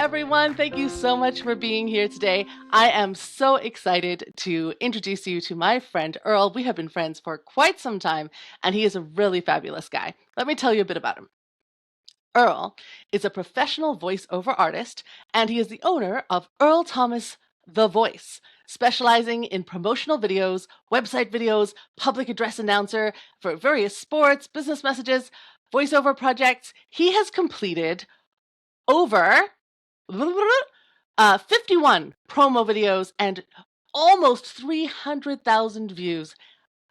everyone. Thank you so much for being here today. I am so excited to introduce you to my friend Earl. We have been friends for quite some time, and he is a really fabulous guy. Let me tell you a bit about him. Earl is a professional voiceover artist, and he is the owner of Earl Thomas, The Voice, specializing in promotional videos, website videos, public address announcer for various sports, business messages, voiceover projects. He has completed over 51 promo videos and almost 300,000 views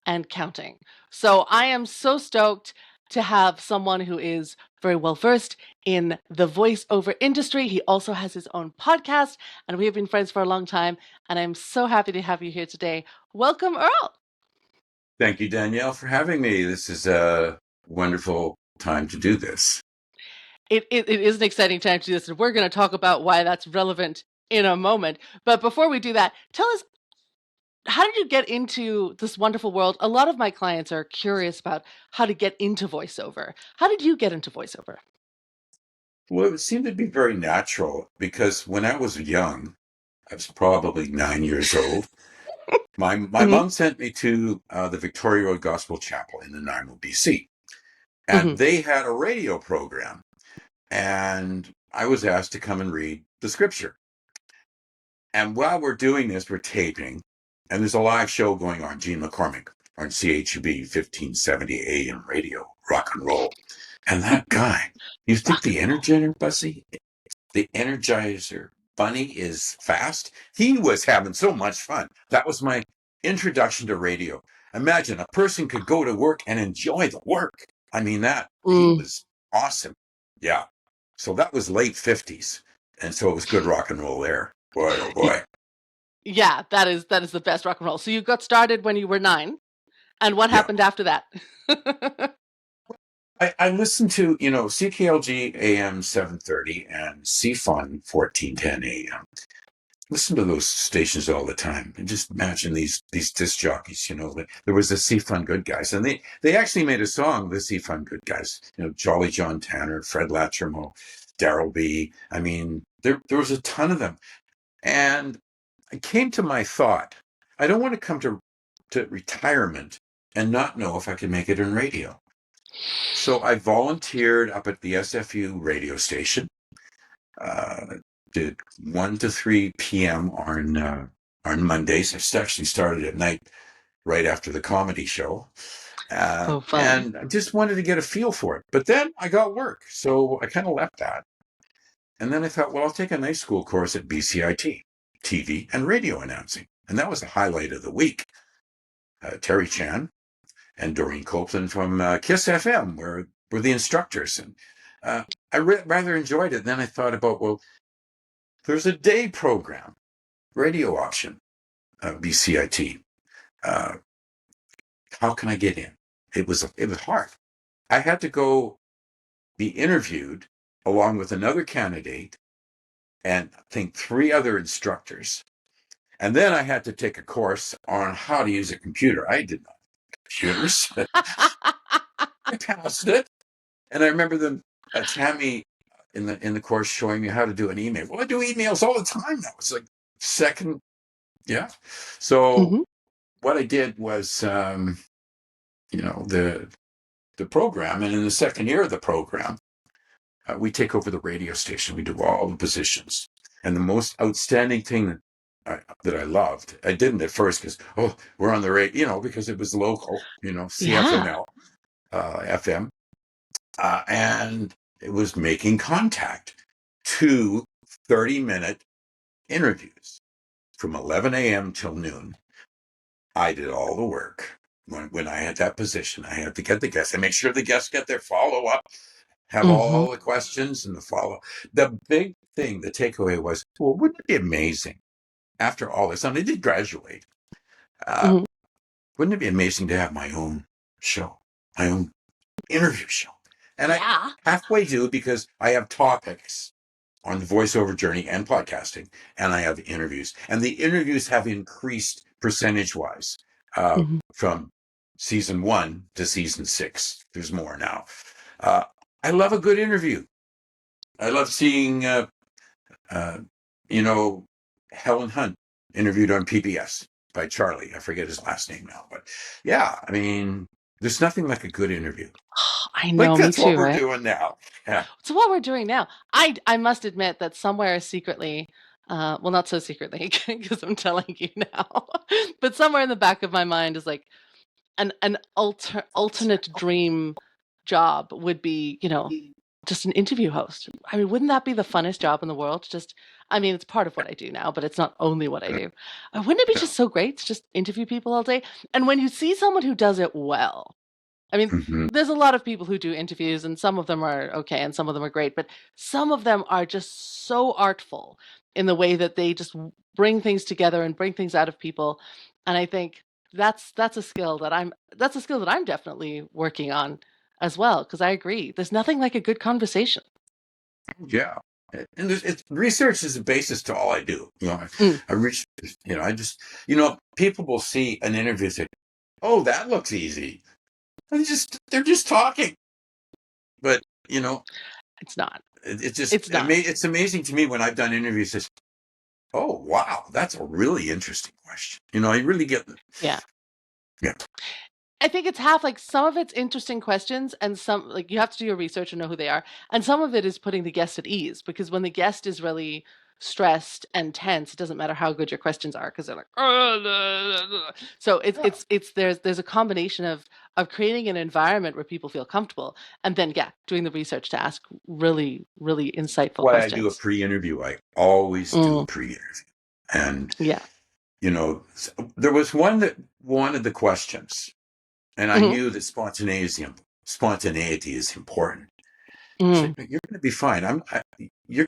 and counting. So I am so stoked to have someone who is very well versed in the voiceover industry. He also has his own podcast, and we have been friends for a long time. And I'm so happy to have you here today. Welcome, Earl. Thank you, Danielle, for having me. This is a wonderful time to do this. It is an exciting time to do this, and we're going to talk about why that's relevant in a moment. But before we do that, tell us, how did you get into this wonderful world? A lot of my clients are curious about how to get into voiceover. How did you get into voiceover? Well, it seemed to be very natural because when I was young, I was probably 9 years old. My mom sent me to the Victoria Road Gospel Chapel in Nanaimo, BC. And they had a radio program. And I was asked to come and read the scripture. And while we're doing this, we're taping. And there's a live show going on, Gene McCormick, on CHUB 1570 AM radio, rock and roll. And that guy, you think the Energizer Bussy, the Energizer Bunny is fast? He was having so much fun. That was my introduction to radio. Imagine a person could go to work and enjoy the work. I mean, he was awesome. Yeah. So that was late 50s. And so it was good rock and roll there. Boy, oh boy. Yeah, that is the best rock and roll. So you got started when you were 9. And what happened after that? I listened to, CKLG AM 730 and CFUN 1410 AM. Listen to those stations all the time. And just imagine these disc jockeys, there was the CFUN Good Guys. And they actually made a song, the CFUN Good Guys. Jolly John Tanner, Fred Latchermo, Daryl B. I mean, there was a ton of them. And I came to my thought, I don't want to come to retirement and not know if I can make it in radio. So I volunteered up at the SFU radio station, did 1 to 3 p.m. on Mondays. I actually started at night right after the comedy show. Fun. And I just wanted to get a feel for it. But then I got work, so I kind of left that. And then I thought, well, I'll take a night school course at BCIT, TV and radio announcing. And that was the highlight of the week. Terry Chan and Doreen Copeland from KISS FM were the instructors. And I rather enjoyed it. Then I thought about, well, there's a day program, radio option, BCIT. How can I get in? It was hard. I had to go be interviewed along with another candidate and I think 3 other instructors. And then I had to take a course on how to use a computer. I did not computers. I passed it. And I remember them, Tammy in the course showing me how to do an email. Well, I do emails all the time now. It's like second. Yeah. So what I did was, the program. And in the second year of the program, we take over the radio station. We do all the positions. And the most outstanding thing that I loved, I didn't at first because, we're on the radio, because it was local, CFML, FM. And it was making contact. 2 30-minute interviews from 11 a.m. till noon. I did all the work. When I had that position, I had to get the guests and make sure the guests get their follow-up, have all the questions and the follow. The big thing, the takeaway was, well, wouldn't it be amazing after all this? And I did graduate. Wouldn't it be amazing to have my own show, my own interview show? And I halfway do because I have topics on the voiceover journey and podcasting, and I have interviews. And the interviews have increased percentage-wise from season 1 to season 6. There's more now. I love a good interview. I love seeing Uh, you know, Helen Hunt interviewed on PBS by Charlie. I forget his last name now, but yeah, I mean, there's nothing like a good interview. I Like know, me that's what too, we're right? doing now. Yeah. So what we're doing now, I must admit that somewhere secretly, well, not so secretly because I'm telling you now, but somewhere in the back of my mind is like an alternate dream job would be, just an interview host. I mean, wouldn't that be the funnest job in the world? Just, I mean, it's part of what I do now, but it's not only what I do. Wouldn't it be Yeah. just so great to just interview people all day? And when you see someone who does it well, I mean, Mhm. there's a lot of people who do interviews, and some of them are okay, and some of them are great, but some of them are just so artful in the way that they just bring things together and bring things out of people. And I think that's a skill that I'm definitely working on as well. Because I agree, there's nothing like a good conversation. Yeah. And research is the basis to all I do. Mm, I reach, I just, people will see an interview and say, "Oh, that looks easy." And they're just talking. But, it's not. it's just, It's not. it's amazing to me when I've done interviews. It's, oh, wow, that's a really interesting question. I really get, Yeah. yeah, I think it's half like some of it's interesting questions and some like you have to do your research and know who they are. And some of it is putting the guest at ease because when the guest is really stressed and tense, it doesn't matter how good your questions are because they're like, "Oh, blah, blah, blah." So yeah. it's there's a combination of creating an environment where people feel comfortable and then yeah, doing the research to ask really, really insightful Why I do a questions. pre-interview. I always do a Mm, pre-interview. And, yeah. there was one that wanted the questions. And I Hmm. knew that spontaneity is important. I Hmm. said, "You're going to be fine. You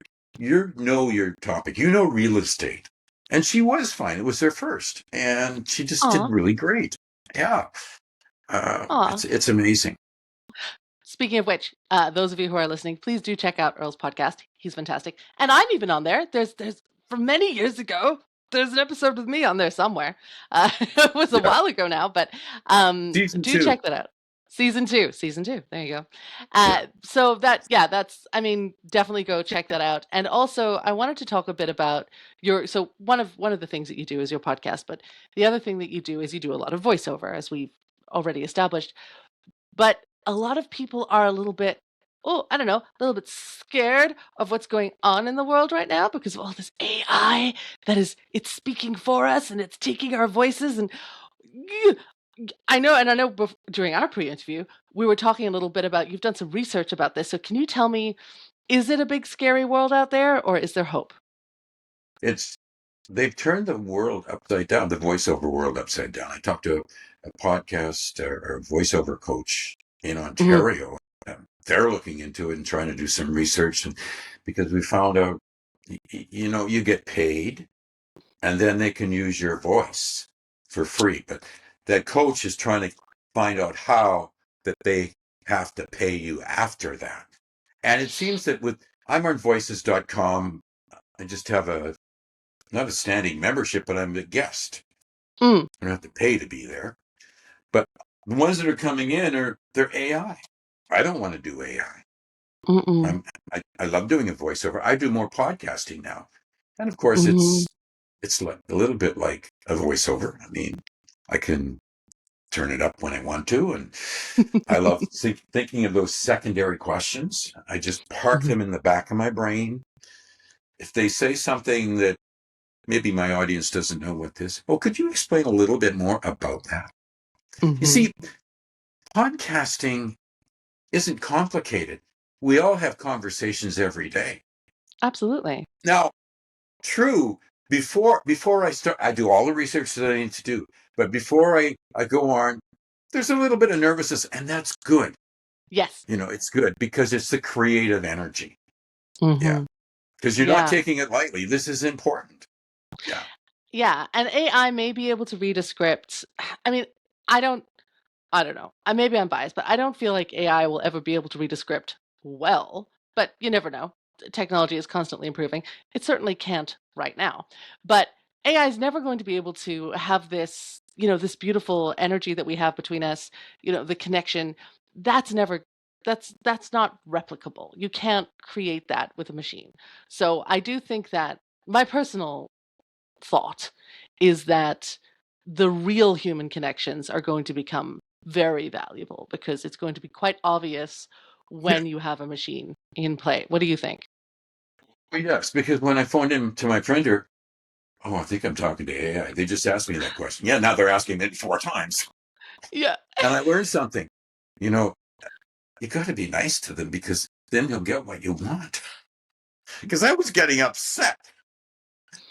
know your topic. You know real estate." And she was fine. It was her first, and she just did Aw. really great. Yeah, Aw. it's amazing. Speaking of which, those of you who are listening, please do check out Earl's podcast. He's fantastic, and I'm even on there. There's from many years ago. There's an episode with me on there somewhere. It was a Yeah, while ago now, but season do two. check that out. Season two. There you go. Yeah, So that yeah, that's I mean definitely go check that out. And also, I wanted to talk a bit about your. So one of the things that you do is your podcast, but the other thing that you do is you do a lot of voiceover, as we've already established. But a lot of people are a little bit, oh, I don't know, a little bit scared of what's going on in the world right now because of all this AI it's speaking for us and it's taking our voices. And I know during our pre-interview, we were talking a little bit about, you've done some research about this. So can you tell me, is it a big scary world out there or is there hope? it's they've turned the world upside down, the voiceover world upside down. I talked to a podcast or voiceover coach in Mhm. Ontario. They're looking into it and trying to do some research, and because we found out, you get paid and then they can use your voice for free. But that coach is trying to find out how that they have to pay you after that. And it seems that with I'm on voices.com, I just have not a standing membership, but I'm a guest. Mm, I don't have to pay to be there. But the ones that are coming in they're AI. I don't want to do AI. mm-mm, I love doing a voiceover. I do more podcasting now. And of course mhm. it's like a little bit like a voiceover. I mean, I can turn it up when I want to. And I love thinking of those secondary questions. I just park Mhm, them in the back of my brain. If they say something that maybe my audience doesn't know what this, oh, could you explain a little bit more about that? You mhm. see, podcasting isn't complicated. We all have conversations every day. Absolutely. Now, true, before I start, I do all the research that I need to do. But before I go on, there's a little bit of nervousness, and that's good. Yes. It's good because it's the creative energy. Yeah. Hmm. Because you're not Yeah. taking it lightly. This is important. Yeah. Yeah, and AI may be able to read a script. I mean, I don't I don't know. Maybe I'm biased, but I don't feel like AI will ever be able to read a script well, but you never know. Technology is constantly improving. It certainly can't right now. But AI is never going to be able to have this, this beautiful energy that we have between us, the connection. That's never that's not replicable. You can't create that with a machine. So I do think that my personal thought is that the real human connections are going to become very valuable because it's going to be quite obvious Yeah. when you have a machine in play. What do you think? Well, yes, because when I phoned in to my printer, oh, I think I'm talking to AI. They just asked me that question. Yeah, now they're asking it 4 times. Yeah. And I learned something. You know, you got to be nice to them because then you'll get what you want. Because I was getting upset.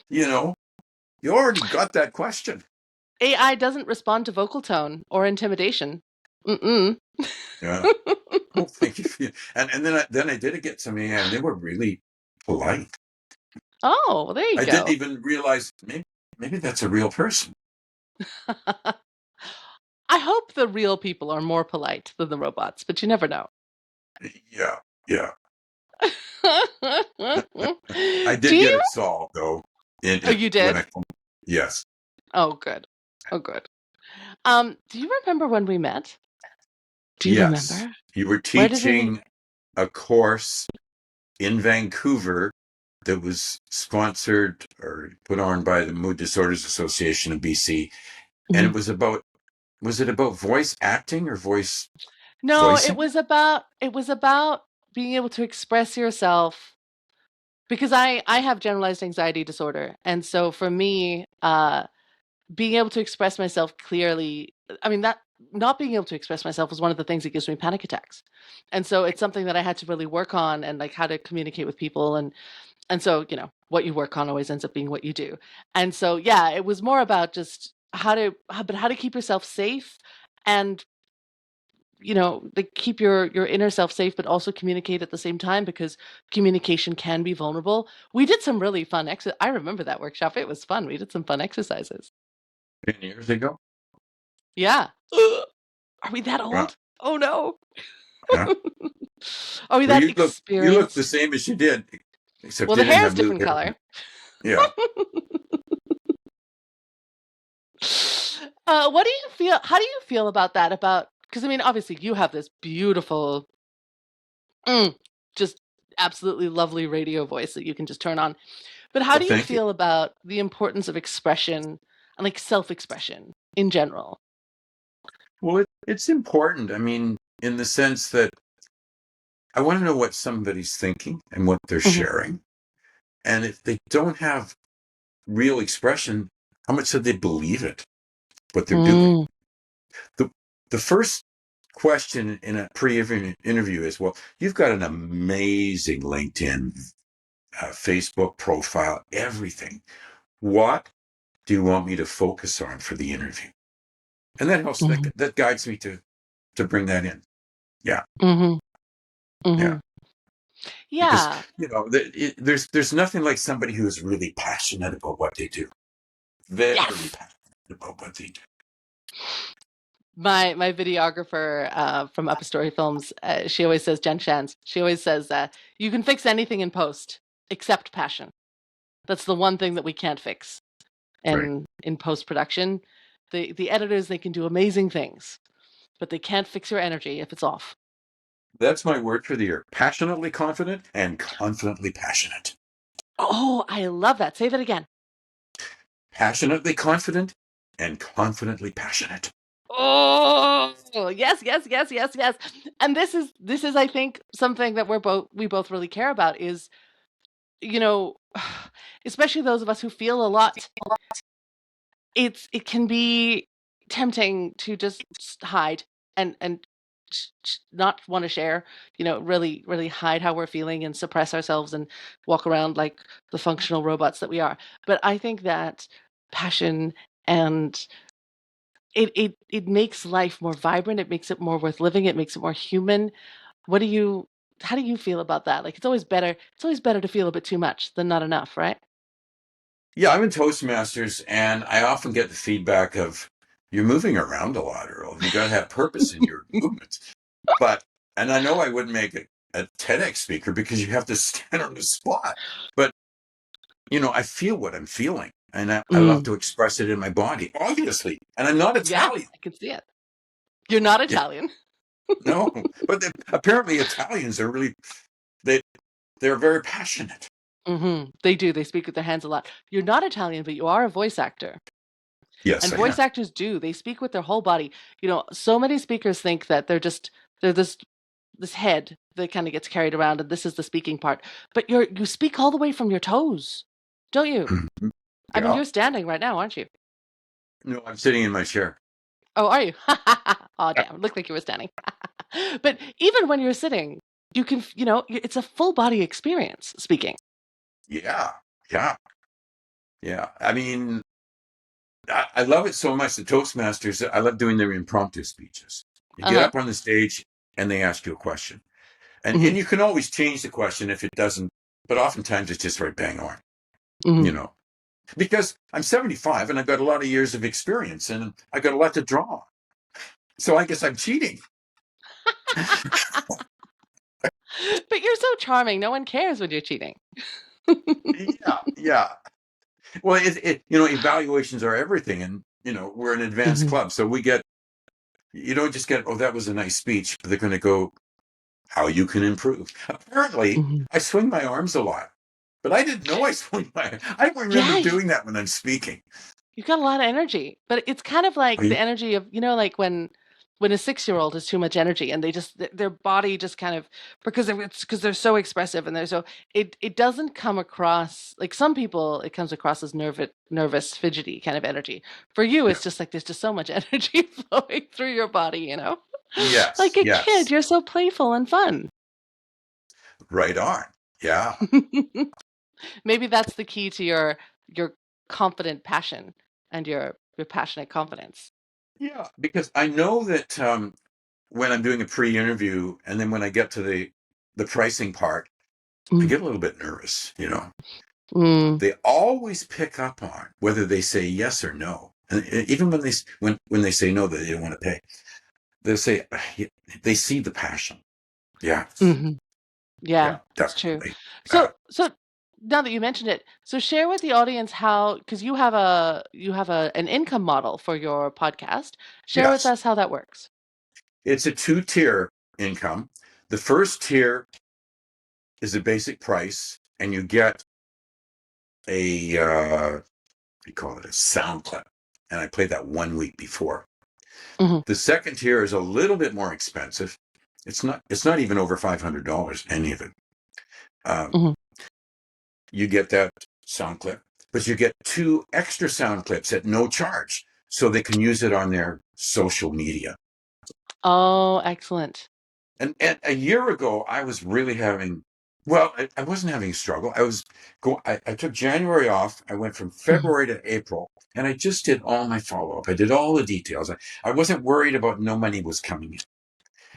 You know, you already got that question. AI doesn't respond to vocal tone or intimidation. Mm-mm. Yeah. Oh, thank you. And then I did get some AI, and they were really polite. Oh, well, there you I didn't go. even realize maybe that's a real person. I hope the real people are more polite than the robots, but you never know. Yeah, yeah. I Do did get you? it solved though. Oh, you When did? I yes, Oh, good. Oh, good. Do you remember when we met? Do you yes. remember? You were Where did we meet? teaching a course in Vancouver that was sponsored or put on by the Mood Disorders Association of BC, and Mhm. it was it about voice acting or No, voicing? it was about being able to express yourself because I have generalized anxiety disorder, and so for me, being able to express myself clearly, I mean that not being able to express myself was one of the things that gives me panic attacks. And so it's something that I had to really work on and like how to communicate with people and so, what you work on always ends up being what you do. And so yeah, it was more about just how to keep yourself safe and like keep your inner self safe but also communicate at the same time because communication can be vulnerable. We did some really fun I remember that workshop. It was fun. We did some fun exercises. 10 years ago. Yeah. Ugh. Are we that Well, old? Oh no. yeah. Are we Well, that you look the experienced? same as you did, except Well, you the didn't hair is have blue different hair. color. Yeah. What do you feel? How do you feel about that? Because I mean, obviously, you have this beautiful, mm, just absolutely lovely radio voice that you can just turn on. But how Well, do you thank you. feel about the importance of expression and like self-expression in general? Well, it's important. I mean, in the sense that I want to know what somebody's thinking and what they're Hmm. sharing. And if they don't have real expression, how much do they believe it, what they're doing? Mm, The the first question in a pre-interview is, well, you've got an amazing LinkedIn, Facebook profile, everything. What do you want me to focus on for the interview? And that helps. hmm, That guides me to bring that in. Yeah, hmm, yeah. hmm. Because Yeah. there's nothing like somebody who is really passionate about what they do. Very Yes. passionate about what they do. My videographer from Upper Story Films, she always says, Jen Shans, she always says that you can fix anything in post except passion. That's the one thing that we can't fix Right. in post production. The editors, they can do amazing things, but they can't fix your energy if it's off. That's my word for the year. Passionately confident and confidently passionate. Oh, I love that. Say that again. Passionately confident and confidently passionate. Oh, yes, yes, yes, yes, yes. And this is I think something that we both really care about is, you know, especially those of us who feel a lot. It can be tempting to just hide and not want to share, really really hide how we're feeling and suppress ourselves and walk around like the functional robots that we are. But I think that passion and it makes life more vibrant, it makes it more worth living, it makes it more human. What do you How do you feel about that? Like it's always better to feel a bit too much than not enough, right? Yeah, I'm in Toastmasters, and I often get the feedback of, you're moving around a lot, Earl. You got to have purpose in your movements. But, and I know I wouldn't make a TEDx speaker because you have to stand on the spot. But, I feel what I'm feeling, and I love Mm, to express it in my body, obviously. And I'm not yeah, Italian. I can see it. You're not Yeah, Italian. No, but apparently Italians are really they they're very passionate. They do. They speak with their hands a lot. You're not Italian, but you are a voice actor. Yes, And I am. voice actors do. They speak with their whole body. So many speakers think that they're this head that kind of gets carried around and this is the speaking part. But you speak all the way from your toes, don't you? Mhm. I mean, Yeah. you're standing right now, aren't you? No, I'm sitting in my chair. Oh, are you? Oh, damn. Looked like you were standing. But even when you're sitting, you can, it's a full body experience speaking. Yeah, yeah, yeah. I mean, I love it so much. The Toastmasters, I love doing their impromptu speeches. You get Uh-huh. up on the stage and they ask you a question. Hmm. And you can always change the question if it doesn't, but oftentimes it's just right bang on, Hmm. you know. Because I'm 75 and I've got a lot of years of experience and I got a lot to draw on. So I guess I'm cheating. But you're so charming. No one cares when you're cheating. Yeah, yeah. Well, evaluations are everything, and we're an advanced Hmm. club, so you don't just get, oh, that was a nice speech, but they're going to go, how you can improve. Apparently, Hmm. I swing my arms a lot, but I didn't know I swing my. I don't remember Yeah, doing that when I'm speaking. you've got a lot of energy, but it's kind of Are like you? the energy of, like when a 6-year-old has too much energy and their body just kind of because they're so expressive and they're so it doesn't come across like some people it comes across as nervous, fidgety kind of energy. For you, Yeah. it's just like there's just so much energy flowing through your body. Yes, Like a kid, yes, you're so playful and fun. right on. Yeah, Maybe that's the key to your confident passion and your passionate confidence. yeah. Because I know that when I'm doing a pre-interview, and then when I get to the pricing part, I Mm, get a little bit nervous. mm, They always pick up on whether they say yes or no. And even when they say no, that they don't want to pay, they say they see the passion. Yeah, mhm. Yeah, yeah, it's true. definitely. Uh, So now that you mentioned it, so share with the audience how, because you have an income model for your podcast. Share with yes, us how that works. it's a two-tier income. The first tier is a basic price, and you get a we call it a sound clip, and I played that 1 week before. Hmm. The second tier is a little bit more expensive. It's not even over $500, any of it. Um, Hmm. you get that sound clip, but you get two extra sound clips at no charge, so they can use it on their social media. Oh, excellent. And a year ago, I was really having, well, I wasn't having a struggle. I took January off. I went from Hmm. February to April, and I just did all my follow up. I did all the details. I wasn't worried about no money was coming in.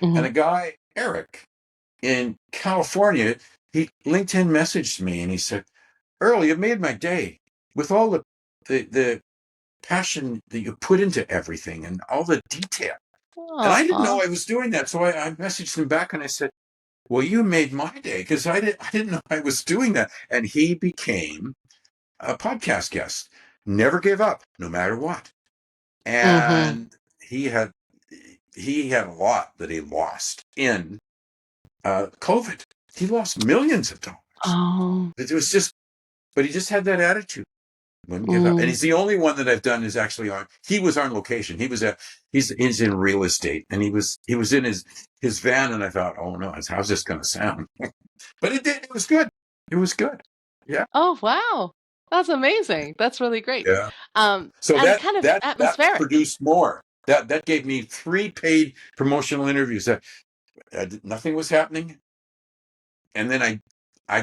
And Hmm. a guy, Eric, in California, he LinkedIn messaged me and he said, Earl, you made my day with all the passion that you put into everything and all the detail. And I didn't Aw. know I was doing that. So I messaged him back and I said, well, you made my day because I didn't know I was doing that. And he became a podcast guest. Never gave up, no matter what. Hmm. And he had a lot that he lost in COVID. He lost millions of dollars. Oh. It was just, but he just had that attitude. Wouldn't give up. And Mm. he's the only one that I've done is actually on. He was on location. He's in real estate, and he was in his van, and I thought, oh no, how's this going to sound? But it did. It was good. It was good. Yeah, Oh, wow. That's amazing. That's really great. yeah. So And that kind of that that atmospheric. produced more. That gave me 3 paid promotional interviews. That nothing was happening, and then I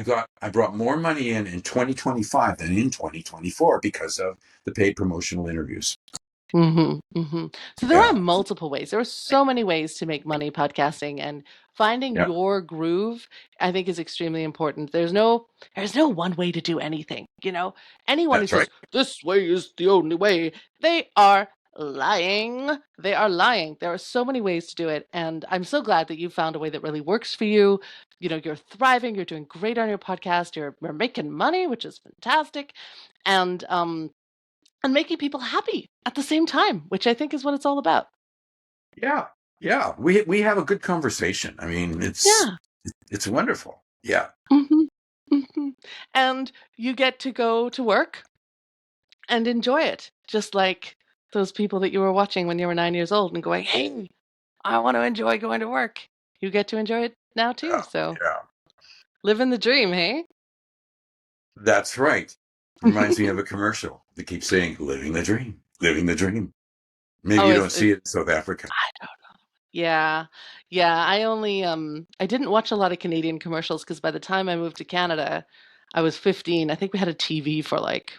brought more money in 2025 than in 2024 because of the paid promotional interviews. Mhm, mhm. So there are Yeah, multiple ways. There are so many ways to make money podcasting, and finding yeah, your groove, I think, is extremely important. There's no one way to do anything. Anyone who that's right. says this way is the only way, they are lying. They are lying. There are so many ways to do it, and I'm so glad that you found a way that really works for you. You're thriving, you're doing great on your podcast, you're making money, which is fantastic. And making people happy at the same time, which I think is what it's all about. Yeah. Yeah, we have a good conversation. I mean, Yeah. it's wonderful. Yeah. Hmm. Hmm. And you get to go to work and enjoy it, just like those people that you were watching when you were 9 years old and going, hey, I want to enjoy going to work. You get to enjoy it now too. Yeah. So Yeah. living the dream, hey? That's right. Reminds me of a commercial that keeps saying, living the dream, living the dream. Maybe Oh, you don't see it in South Africa. I don't know. Yeah. Yeah, I didn't watch a lot of Canadian commercials because by the time I moved to Canada, I was 15. I think we had a TV for like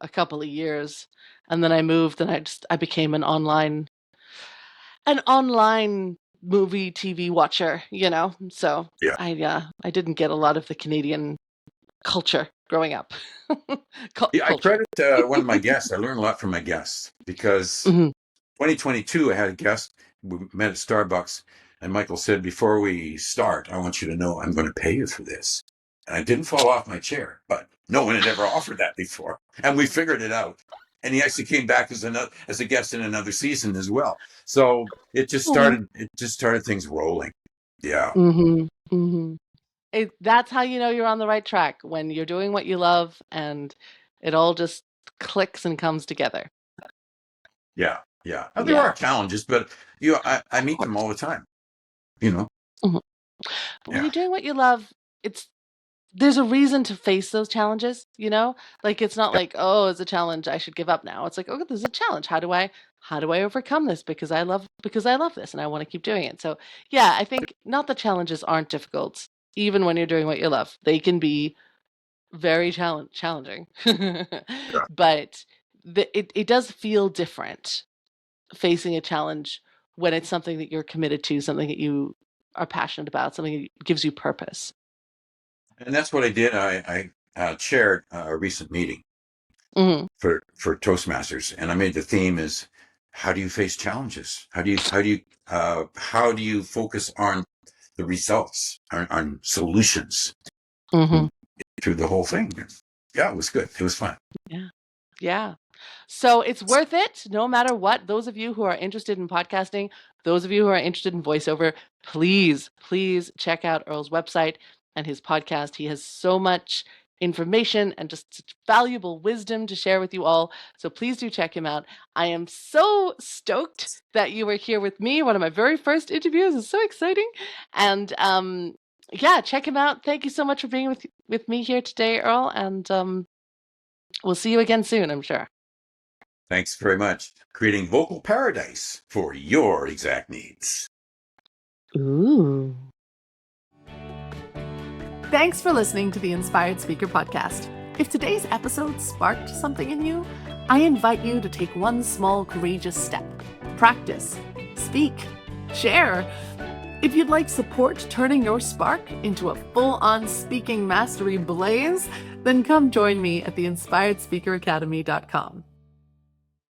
a couple of years. And then I moved and I became an online movie TV watcher, you know. So Yeah. I didn't get a lot of the Canadian culture growing up. Yeah, I Culture. credit one of my guests. I learned a lot from my guests because Hmm. 2022, I had a guest. We met at Starbucks, and Michael said, "Before we start, I want you to know I'm going to pay you for this." And I didn't fall off my chair, but no one had ever offered that before, and we figured it out. And he actually came back as a guest in another season as well. So it just started things rolling. Yeah, Hmm. Hmm. That's how you know you're on the right track, when you're doing what you love and it all just clicks and comes together. yeah, yeah. Now, there Yeah, are challenges, but I of meet them course. all the time. You know, Mhm. But when yeah, you're doing what you love, it's there's a reason to face those challenges, you know? Like it's not yeah. like, oh, it's a challenge, I should give up now. It's like, oh, there's a challenge. How do I overcome this because I love this and I want to keep doing it. So, yeah, I think not the challenges aren't difficult even when you're doing what you love. They can be very challenging. Yeah. But it does feel different facing a challenge when it's something that you're committed to, something that you are passionate about, something that gives you purpose. And that's what I did. I chaired a recent meeting Mhm. for Toastmasters, and I made the theme is how do you face challenges? How do you focus on the results, on solutions Mhm. through the whole thing? Yeah, it was good. It was fun. Yeah. Yeah. So it's worth it no matter what. Those of you who are interested in podcasting, those of you who are interested in voiceover, please, please check out Earl's website and his podcast. He has so much information and just such valuable wisdom to share with you all. So please do check him out. I am so stoked that you were here with me. One of my very first interviews is so exciting. And yeah, check him out. Thank you so much for being with me here today, Earl. And we'll see you again soon, I'm sure. Thanks very much. Creating vocal paradise for your exact needs. Ooh. Thanks for listening to the Inspired Speaker Podcast. If today's episode sparked something in you, I invite you to take one small courageous step. Practice, speak, share. If you'd like support turning your spark into a full-on speaking mastery blaze, then come join me at theinspiredspeakeracademy.com.